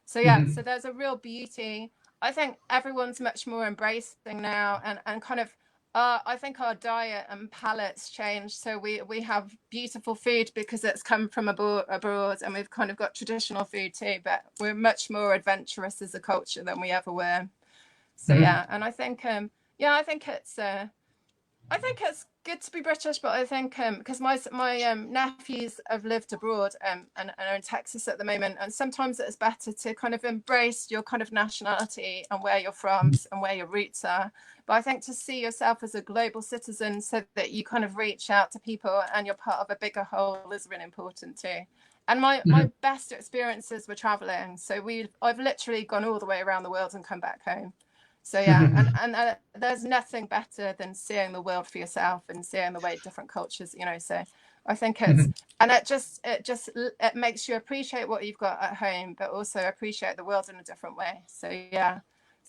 So yeah, so Mhm. there's a real beauty. I think everyone's much more embracing now, and kind of I think our diet and palates change. So we have beautiful food because it's come from abroad, and we've kind of got traditional food too, but we're much more adventurous as a culture than we ever were. So Mhm. yeah, and I think I think it's good to be British, but I think because my nephews have lived abroad, and are in Texas at the moment, and sometimes it's better to kind of embrace your kind of nationality and where you're from and where your roots are. But I think to see yourself as a global citizen, so that you kind of reach out to people and you're part of a bigger whole, is really important too. And my Mhm. best experiences were traveling. So I've literally gone all the way around the world and come back home. So yeah, and Mhm. and there's nothing better than seeing the world for yourself and seeing the way different cultures. So I think it's Mhm. and it makes you appreciate what you've got at home, but also appreciate the world in a different way. So yeah,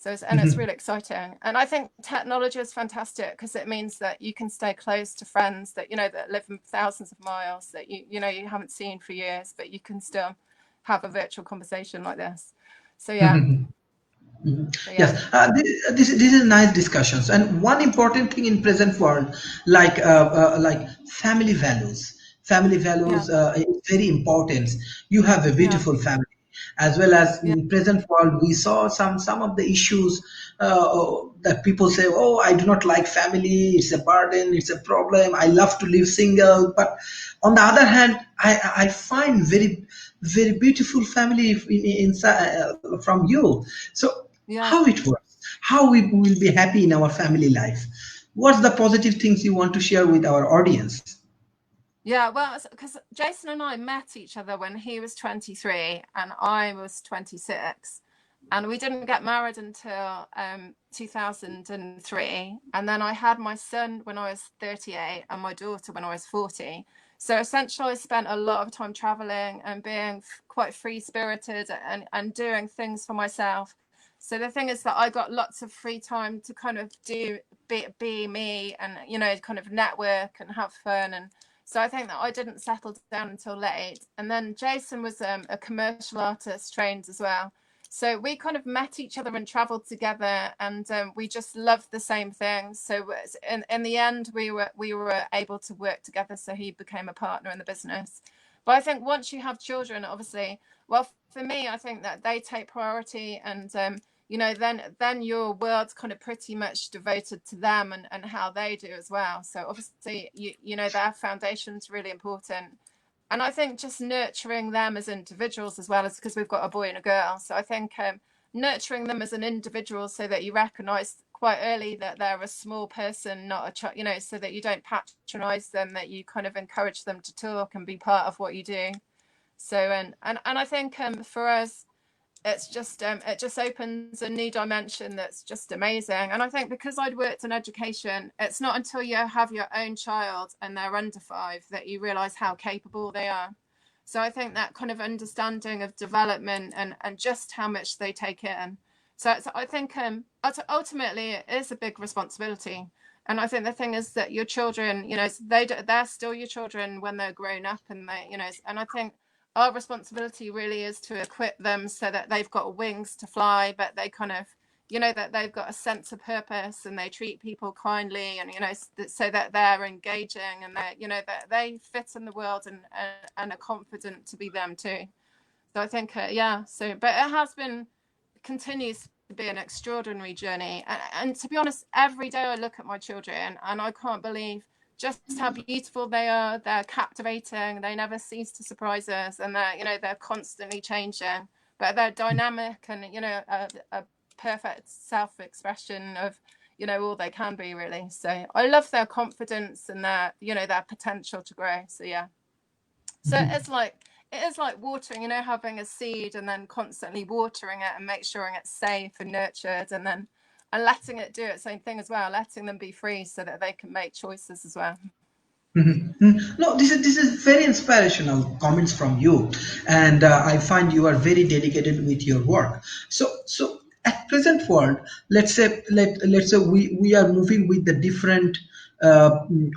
it's Mhm. really exciting. And I think technology is fantastic because it means that you can stay close to friends that live thousands of miles, that you haven't seen for years, but you can still have a virtual conversation like this. So yeah, Mhm. Mhm. so Yes, yeah, this is nice discussions. And one important thing in present world, like family values. Family yeah, values is very important. You have a yeah. beautiful family, as well as Yeah, in present world we saw some of the issues that people say, oh, I do not like family. It's a burden. It's a problem. I love to live single. But on the other hand, I find very beautiful family from you. So yeah, how it works, how we will be happy in our family life. What's the positive things you want to share with our audience? yeah. Well, because Jason and I met each other when he was 23 and I was 26, and we didn't get married until 2003. And then I had my son when I was 38 and my daughter when I was 40. So essentially, I spent a lot of time traveling and being quite free spirited and doing things for myself. So the thing is that I got lots of free time to kind of be me, and kind of network and have fun. And so I think that I didn't settle down until late. And then Jason was a commercial artist trained as well. So we kind of met each other and traveled together, and we just loved the same things. So in the end, we were able to work together. So he became a partner in the business. But I think once you have children, obviously, well, for me, I think that they take priority, and then your world's kind of pretty much devoted to them and how they do as well. So obviously, their foundation's really important. And I think just nurturing them as individuals, as well as because we've got a boy and a girl. So I think nurturing them as an individual, so that you recognize quite early that they're a small person, not a child, so that you don't patronize them, that you kind of encourage them to talk and be part of what you do. So and I think for us, it just opens a new dimension that's just amazing. And I think because I'd worked in education, it's not until you have your own child and they're under 5 that you realize how capable they are. So I think that kind of understanding of development and just how much they take in. So I think ultimately it is a big responsibility. And I think the thing is that your children, they're still your children when they're grown up, and and I think our responsibility really is to equip them so that they've got wings to fly, but they kind of, that they've got a sense of purpose and they treat people kindly, and so that they're engaging and that that they fit in the world and are confident to be them too. So I think but it has been, continues to be an extraordinary journey, and to be honest, every day I look at my children and I can't believe just how beautiful they are. They're captivating, they never cease to surprise us, and they're constantly changing, but they're dynamic and a perfect self-expression of all they can be, really. So I love their confidence and their potential to grow. So so it is like watering, having a seed and then constantly watering it and make sure it's safe and nurtured, and letting it do its own thing as well, letting them be free so that they can make choices as well. No, this is very inspirational comments from you, and I find you are very dedicated with your work. So at present world, let's say we are moving with the different uh, mm,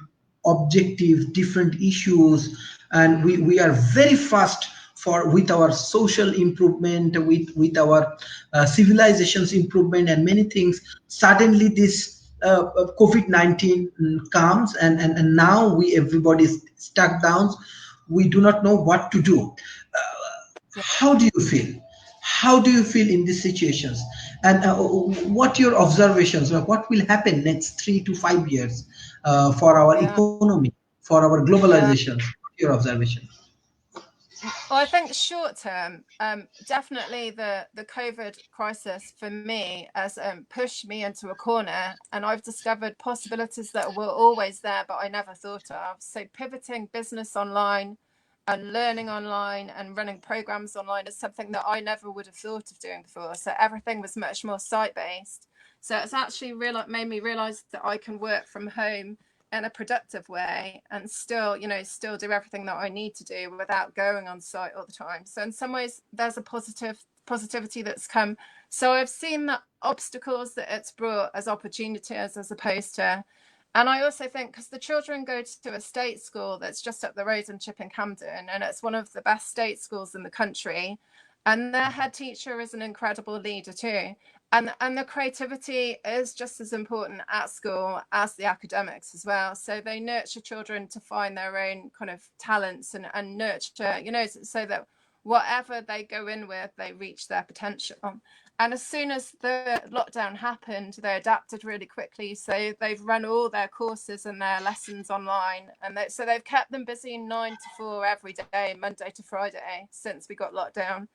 objective, different issues, and we are very fast for with our social improvement, with our civilizations improvement and many things. Suddenly this COVID-19 comes, and now we everybody is stuck down. We do not know what to do. Yeah. How do you feel? How do you feel in these situations? And what your observations? What will happen next 3 to 5 years for our Yeah. economy, for our Yeah. globalization? What your observation? Well, I think short term, definitely the COVID crisis for me has pushed me into a corner, and I've discovered possibilities that were always there, but I never thought of. So pivoting business online and learning online and running programs online is something that I never would have thought of doing before. So everything was much more site based. So it's actually made me realize that I can work from home in a productive way and still do everything that I need to do without going on site all the time. So in some ways there's a positivity that's come. So I've seen the obstacles that it's brought as opportunities as opposed to, and I also think because the children go to a state school that's just up the road in Chipping Campden, and it's one of the best state schools in the country, and their head teacher is an incredible leader too, and the creativity is just as important at school as the academics as well. So they nurture children to find their own kind of talents and nurture, so that whatever they go in with, they reach their potential. And as soon as the lockdown happened, they adapted really quickly. So they've run all their courses and their lessons online, and so they've kept them busy 9 to 4 every day, Monday to Friday, since we got locked down.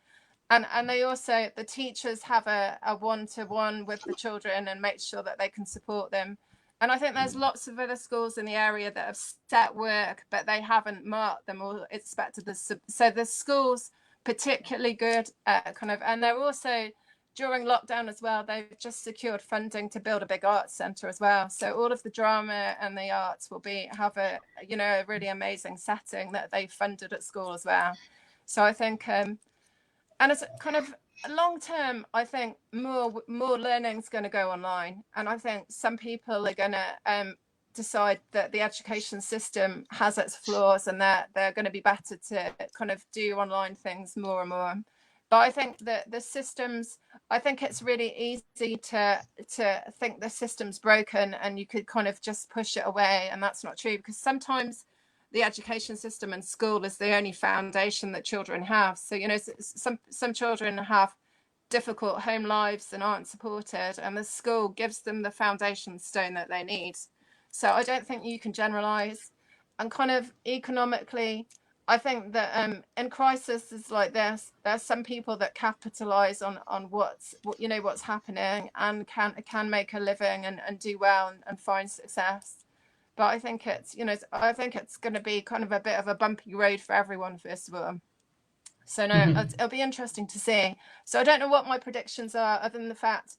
And they also, the teachers have a one-to-one with the children and make sure that they can support them. And I think there's lots of other schools in the area that have set work, but they haven't marked them or expected this. So the schools particularly good, and they're also, during lockdown as well, they've just secured funding to build a big arts centre as well. So all of the drama and the arts will have a really amazing setting that they've funded at school as well. So I think and it's kind of long term, I think more learning is going to go online, and I think some people are going to decide that the education system has its flaws and that they're going to be better to kind of do online things more and more. But I think that the systems, I think it's really easy to think the system's broken and you could kind of just push it away, and that's not true, because sometimes the education system and school is the only foundation that children have. So some children have difficult home lives and aren't supported, and the school gives them the foundation stone that they need. So I don't think you can generalize. And kind of economically, I think that in crises like this, there's some people that capitalize on what's happening and can make a living and do well and find success. But I think it's going to be kind of a bit of a bumpy road for everyone, first of all. So no, it'll be interesting to see. So I don't know what my predictions are, other than the fact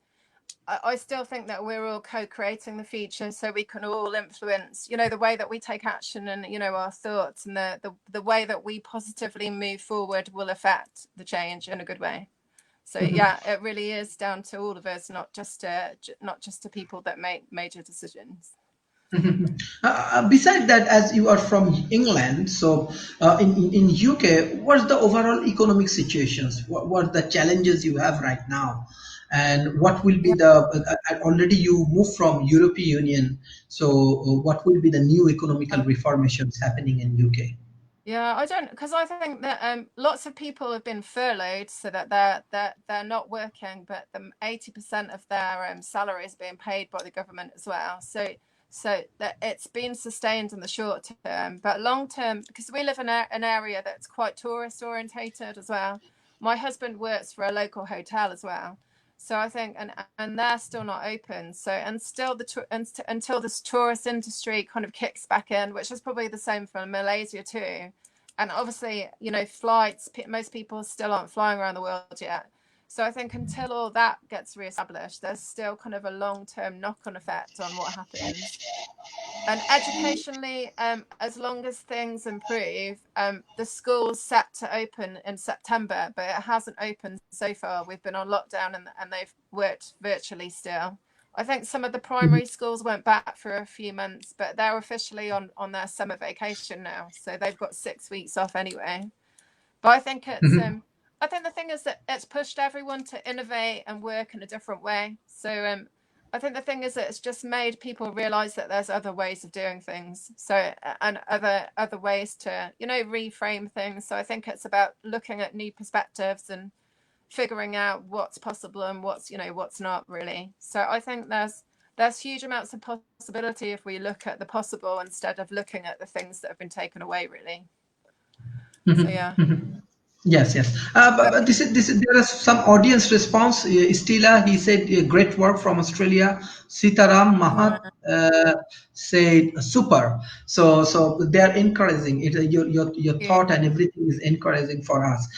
I still think that we're all co-creating the future, so we can all influence, the way that we take action and, our thoughts, and the way that we positively move forward will affect the change in a good way. So yeah, it really is down to all of us, not just to people that make major decisions. Besides that, as you are from England, so in UK, what's the overall economic situations? What the challenges you have right now, and what will be Yeah. the already you moved from European Union, so what will be the new economical reformations happening in UK? Yeah, I don't, because I think that lots of people have been furloughed so that they're not working, but the 80% of their salary is being paid by the government as well. So that it's been sustained in the short term, but long term, because we live in an area that's quite tourist orientated as well. My husband works for a local hotel as well. So I think, and they're still not open. So and still until this tourist industry kind of kicks back in, which is probably the same for Malaysia too. And obviously, flights, most people still aren't flying around the world yet. So I think until all that gets reestablished, there's still kind of a long-term knock-on effect on what happens. And educationally, as long as things improve, the school's set to open in September, but it hasn't opened so far. We've been on lockdown and they've worked virtually still. I think some of the primary schools went back for a few months, but they're officially on their summer vacation now. So they've got 6 weeks off anyway. But I think the thing is that it's pushed everyone to innovate and work in a different way. So I think the thing is that it's just made people realize that there's other ways of doing things. So and other ways to, reframe things. So I think it's about looking at new perspectives and figuring out what's possible and what's not really. So I think there's huge amounts of possibility if we look at the possible instead of looking at the things that have been taken away, really. So yeah. Yes, yes. But But this is there is some audience response. Stila, he said, great work from Australia. Sitaram Mahat said, super. So they are encouraging it. Your yeah, thought and everything is encouraging for us.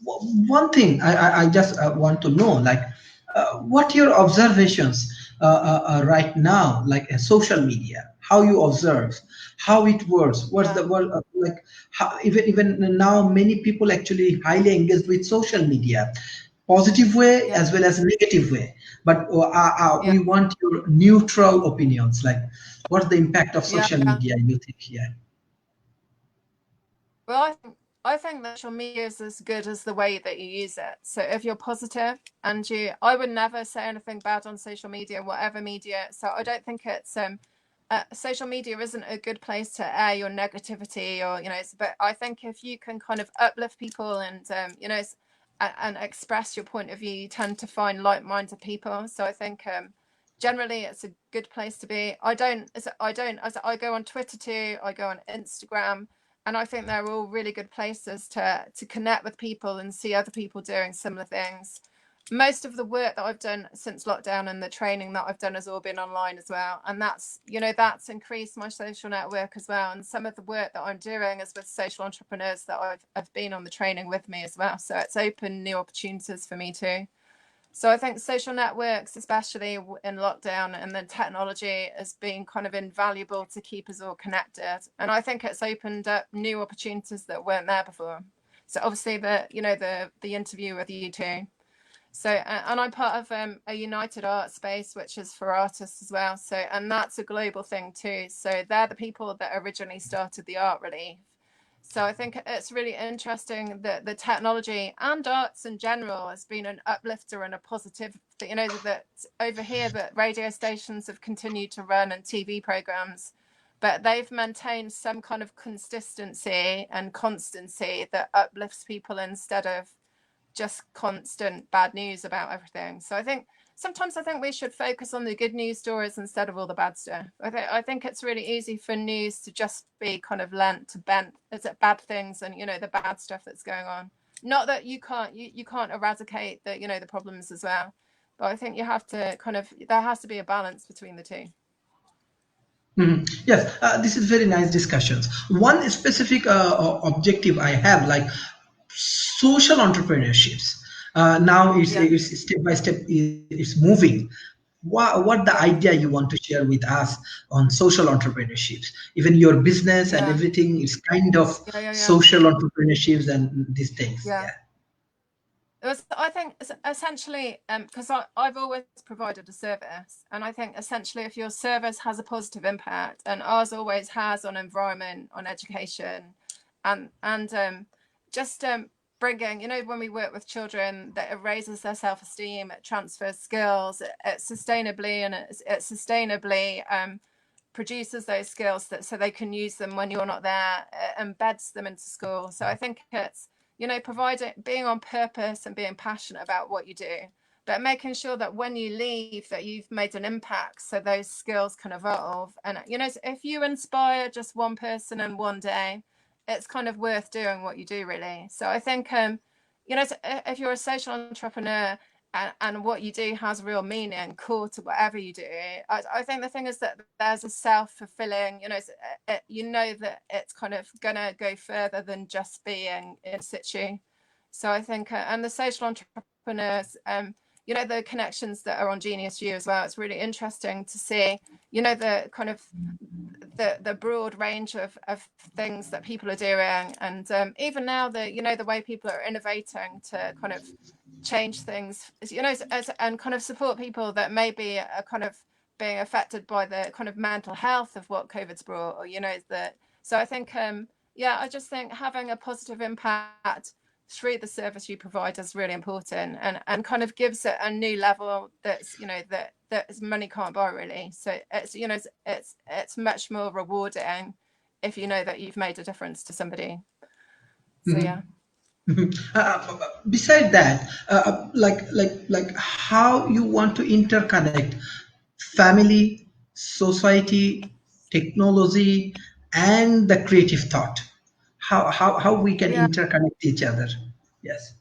One thing I just want to know, like, what your observations right now, like social media, how you observe, how it works, what's yeah, the word, like, how, even now many people actually highly engaged with social media, positive way yeah, as well as negative way. But yeah, we want your neutral opinions, like, what's the impact of yeah, social yeah. media you think here? Well, I think that social media is as good as the way that you use it. So if you're positive and I would never say anything bad on social media, whatever media. So I don't think social media isn't a good place to air your negativity or but I think if you can kind of uplift people and and express your point of view, you tend to find like-minded people. So I think generally it's a good place to be. I go on Twitter too, I go on Instagram, and I think they're all really good places to connect with people and see other people doing similar things. Most of the work that I've done since lockdown and the training that I've done has all been online as well, and that's increased my social network as well. And some of the work that I'm doing is with social entrepreneurs that I've been on the training with me as well, so it's opened new opportunities for me too. So I think social networks, especially in lockdown, and then technology has been kind of invaluable to keep us all connected. And I think it's opened up new opportunities that weren't there before. So obviously the interview with you too. So and I'm part of a United Art Space, which is for artists as well. So and that's a global thing too. So they're the people that originally started the art relief. So I think it's really interesting that the technology and arts in general has been an uplifter and a positive. That over here that radio stations have continued to run and TV programs, but they've maintained some kind of consistency and constancy that uplifts people instead of just constant bad news about everything. So sometimes I think we should focus on the good news stories instead of all the bad stuff. I think it's really easy for news to just be kind of lent to bent as at bad things and the bad stuff that's going on. Not that you can't eradicate the problems as well, but I think you have to there has to be a balance between the two. Yes, this is very nice discussions. One specific objective I have, like social entrepreneurships. Now Yeah, it's step by step, it's moving. What the yeah, idea you want to share with us on social entrepreneurships? Even your business and yeah, everything is kind of yeah, yeah, yeah, social entrepreneurships and these things. yeah. Yeah. I think essentially, because I've always provided a service, and I think essentially if your service has a positive impact, and ours always has on environment, on education, and just bringing, when we work with children, that it raises their self-esteem, it transfers skills, it sustainably, and it sustainably produces those skills that so they can use them when you're not there, embeds them into school. So I think it's, providing, being on purpose and being passionate about what you do, but making sure that when you leave that you've made an impact so those skills can evolve. And if you inspire just one person in one day, it's kind of worth doing what you do, really. So I think if you're a social entrepreneur, and what you do has real meaning core to whatever you do, I think the thing is that there's a self-fulfilling, that it's kind of gonna go further than just being in situ. So I think and the social entrepreneurs, the connections that are on Genius U as well, it's really interesting to see, the kind of the broad range of things that people are doing, and even now the way people are innovating to kind of change things, and kind of support people that maybe are kind of being affected by the kind of mental health of what COVID's brought, or that. So I think I just think having a positive impact through the service you provide is really important, and kind of gives it a new level that's that money can't buy, really. So it's it's much more rewarding if you know that you've made a difference to somebody. So yeah. Beside that, like how you want to interconnect family, society, technology, and the creative thought. How we can Yeah. interconnect each other. Yes.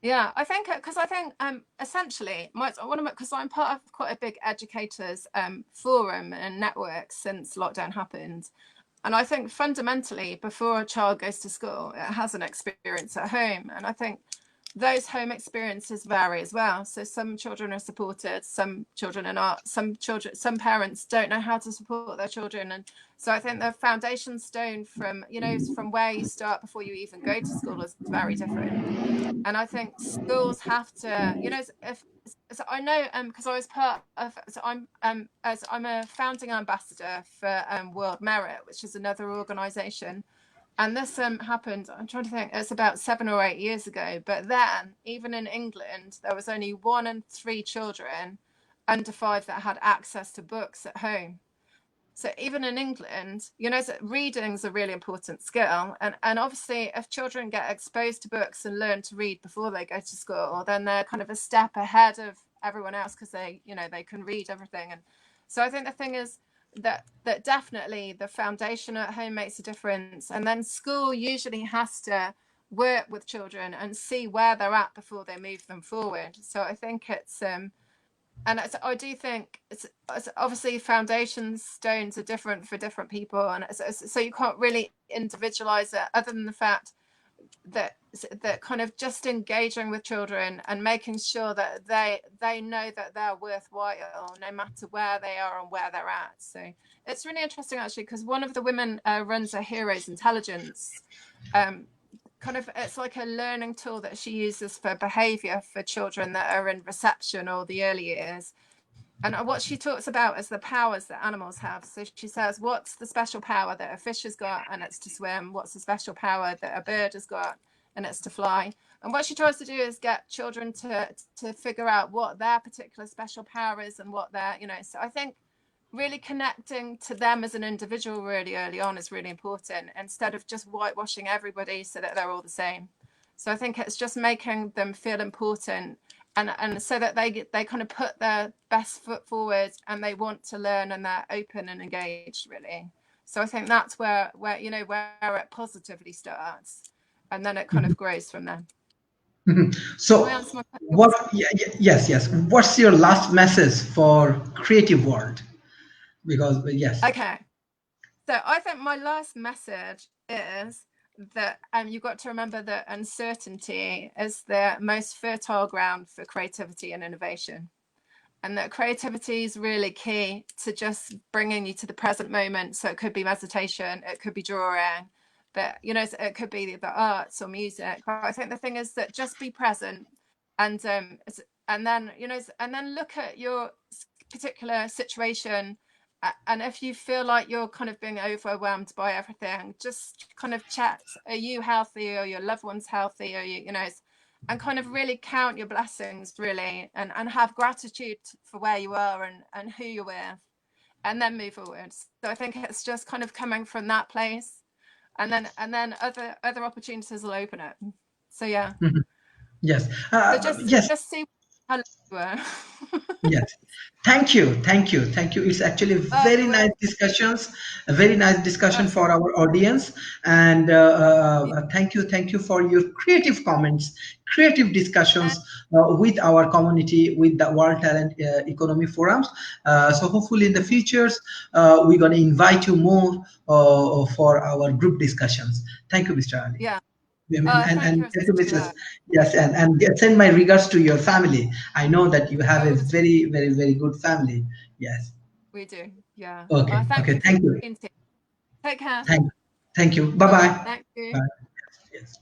Yeah, I think because I think essentially I want to, because I'm part of quite a big educators forum and network since lockdown happened, and I think fundamentally before a child goes to school, it has an experience at home, and I think those home experiences vary as well. So some children are supported, some children are not. Some parents don't know how to support their children, and so I think the foundation stone from from where you start before you even go to school is very different. And I think schools have to, if so I know, because I was part of, so I'm a founding ambassador for World Merit, which is another organisation, and this happened, I'm trying to think, it's about 7 or 8 years ago. But then, even in England, there was only 1 in 3 children under 5 that had access to books at home. So even in England, reading's a really important skill. And obviously, if children get exposed to books and learn to read before they go to school, then they're kind of a step ahead of everyone else, because they can read everything. And so I think the thing is that definitely the foundation at home makes a difference. And then school usually has to work with children and see where they're at before they move them forward. So I think it's and I do think it's obviously foundation stones are different for different people, and so you can't really individualize it, other than the fact that kind of just engaging with children and making sure that they know that they're worthwhile no matter where they are and where they're at. So it's really interesting, actually, because one of the women runs a heroes intelligence, kind of, it's like a learning tool that she uses for behavior for children that are in reception or the early years. And what she talks about is the powers that animals have. So she says, what's the special power that a fish has got? And it's to swim. What's the special power that a bird has got? And it's to fly. And what she tries to do is get children to figure out what their particular special power is, and what their, so I think really connecting to them as an individual really early on is really important, instead of just whitewashing everybody so that they're all the same. So I think it's just making them feel important, and so that they kind of put their best foot forward, and they want to learn, and they're open and engaged, really. So I think that's where it positively starts, and then it kind of grows from there. Did I So, answer my what? question? Yes, yes. What's your last message for creative world? Because yes. Okay. So I think my last message is that you've got to remember that uncertainty is the most fertile ground for creativity and innovation. And that creativity is really key to just bringing you to the present moment. So it could be meditation, it could be drawing, but it could be the arts or music. But I think the thing is that just be present, and then, you know, and then look at your particular situation, and if you feel like you're kind of being overwhelmed by everything, just kind of check, are you healthy, or your loved one's healthy, or you know, and kind of really count your blessings, really, and have gratitude for where you are and who you're with, and then move forward. So I think it's just kind of coming from that place, and then other opportunities will open it. So yeah. Mhm. Yes. So Yes. just see how you were. Yes. Thank you. Thank you. Thank you. It's actually Oh, very you're nice welcome. discussions, a very nice Oh, discussion it's for our audience. And yeah. thank you. Thank you for your creative comments, creative And discussions with our community, with the World Talent Economy Forums. So hopefully in the futures, we're going to invite you more for our group discussions. Thank you, Mr. Ali. yeah. And Thank you, thank you, Sister. Mrs. Yes, and send my regards to your family. I know that you have I a will do. very, very, very good family. Yes. We do. Yeah. Okay. Thank Okay. you for Thank you. being here. Take care. Thank. Thank you. Bye Bye bye. bye. Thank you. Bye. Yes.